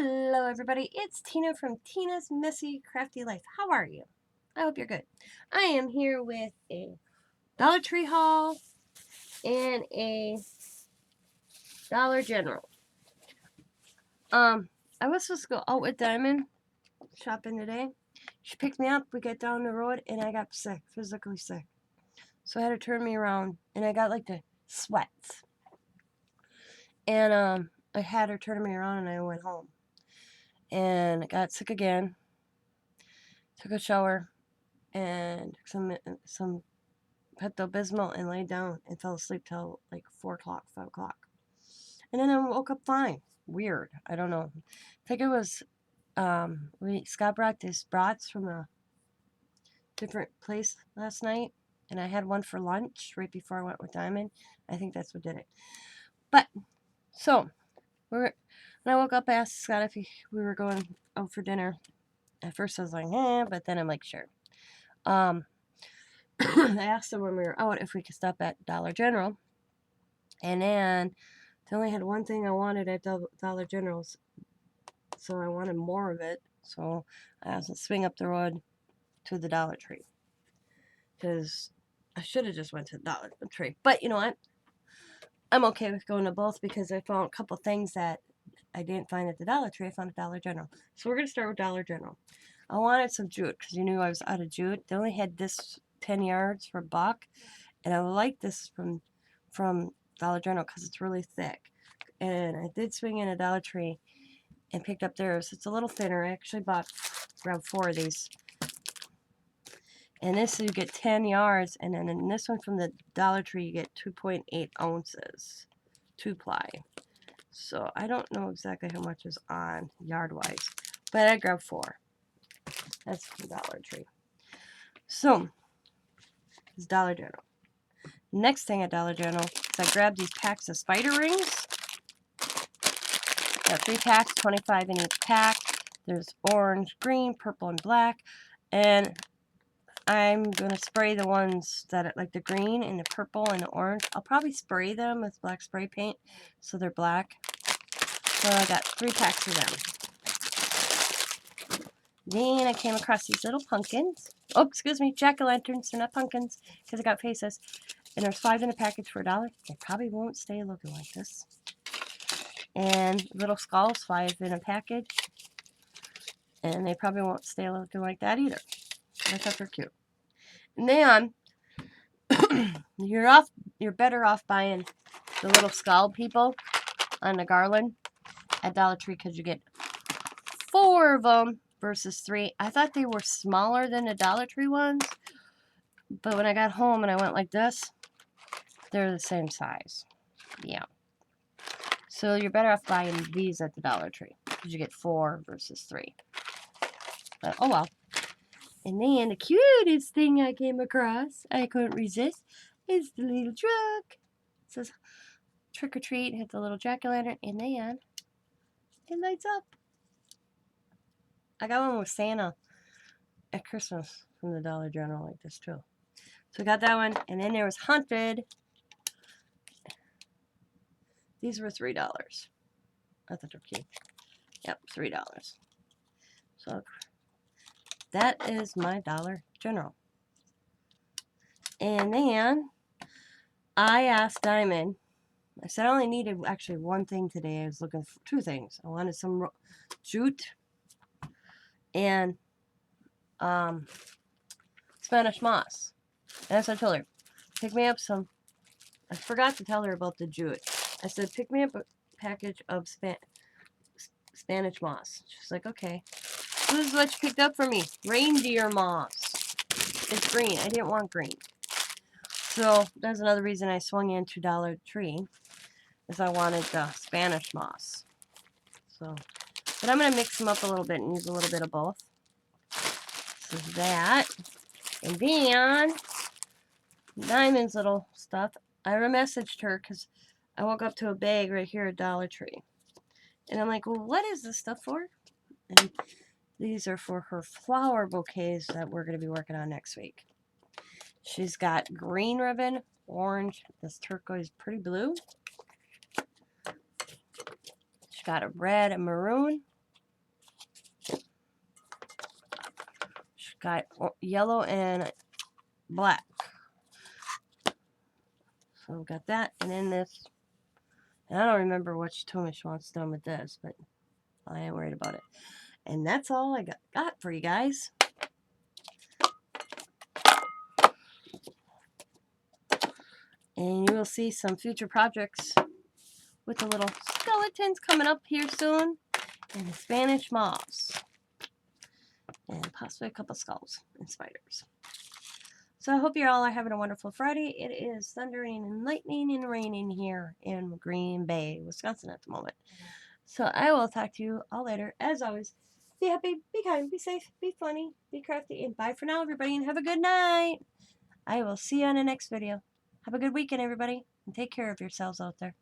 Hello everybody, it's Tina from Tina's Messy Crafty Life. How are you? I hope you're good. I am here with a Dollar Tree haul and a Dollar General. I was supposed to go out with Diamond shopping today. She picked me up, we got down the road, and I got sick, physically sick. So I had to turn me around, and I got like the sweats. And I had her turn me around and I went home. And I got sick again. Took a shower and some Pepto-Bismol and laid down and fell asleep till like 4 o'clock, 5 o'clock. And then I woke up fine. Weird. I don't know. I think it was, Scott brought these brats from a different place last night. And I had one for lunch right before I went with Diamond. I think that's what did it. But, so, when I woke up, I asked Scott if we were going out for dinner. At first I was like, but then I'm like, sure. I asked him when we were out if we could stop at Dollar General. And then they only had one thing I wanted at Dollar General's. So I wanted more of it. So I asked to swing up the road to the Dollar Tree. Because I should have just went to the Dollar Tree. But you know what? I'm okay with going to both because I found a couple things that I didn't find at the Dollar Tree. I found at Dollar General. So we're going to start with Dollar General. I wanted some jute because you knew I was out of jute. They only had this 10 yards for $1. And I like this from Dollar General because it's really thick. And I did swing in a Dollar Tree and picked up theirs. It's a little thinner. I actually grabbed 4 of these. And this you get 10 yards. And then in this one from the Dollar Tree you get 2.8 ounces. 2-ply. So I don't know exactly how much is on yard-wise. But I grabbed 4. That's from Dollar Tree. So, it's Dollar General. Next thing at Dollar General is I grabbed these packs of spider rings. Got 3 packs, 25 in each pack. There's orange, green, purple, and black. And I'm going to spray the ones that like the green and the purple and the orange. I'll probably spray them with black spray paint so they're black. So I got 3 packs of them. Then I came across these little pumpkins. Oh, excuse me, jack-o'-lanterns. They're not pumpkins because I got faces. And there's 5 in a package for $1. They probably won't stay looking like this. And little skulls, 5 in a package. And they probably won't stay looking like that either. I thought they're cute. And then you're better off buying the little skull people on the garland at Dollar Tree because you get 4 of them versus 3. I thought they were smaller than the Dollar Tree ones. But when I got home and I went like this, they're the same size. Yeah. So you're better off buying these at the Dollar Tree because you get 4 versus 3. But oh well. And then the cutest thing I came across, I couldn't resist, is the little truck. It says trick or treat, hit the little jack-o'-lantern, and then it lights up. I got one with Santa at Christmas from the Dollar General like this too. So I got that one, and then there was Haunted. These were $3. I thought they were cute. Yep, $3. So that is my Dollar General. And then I asked Diamond, I said I only needed actually one thing today. I was looking for 2 things. I wanted some jute and Spanish moss. And so I told her, pick me up some. I forgot to tell her about the jute. I said, pick me up a package of Spanish moss. She's like, okay. So this is what you picked up for me. Reindeer moss. It's green. I didn't want green. So that's another reason I swung into Dollar Tree. Is I wanted the Spanish moss. So, but I'm going to mix them up a little bit and use a little bit of both. So that. And then, Diamond's little stuff. I messaged her because I woke up to a bag right here at Dollar Tree. And I'm like, well, what is this stuff for? And these are for her flower bouquets that we're going to be working on next week. She's got green ribbon, orange, this turquoise pretty blue. She's got a red and maroon. got yellow and black. So we've got that, and then this, and I don't remember which Tomish wants done with this, but I ain't worried about it. And that's all I got for you guys. And you will see some future projects with the little skeletons coming up here soon, and the Spanish moths, and possibly a couple skulls and spiders. So I hope you all are having a wonderful Friday. It is thundering and lightning and raining here in Green Bay, Wisconsin at the moment. So I will talk to you all later. As always, be happy, be kind, be safe, be funny, be crafty, and bye for now, everybody, and have a good night. I will see you on the next video. Have a good weekend, everybody, and take care of yourselves out there.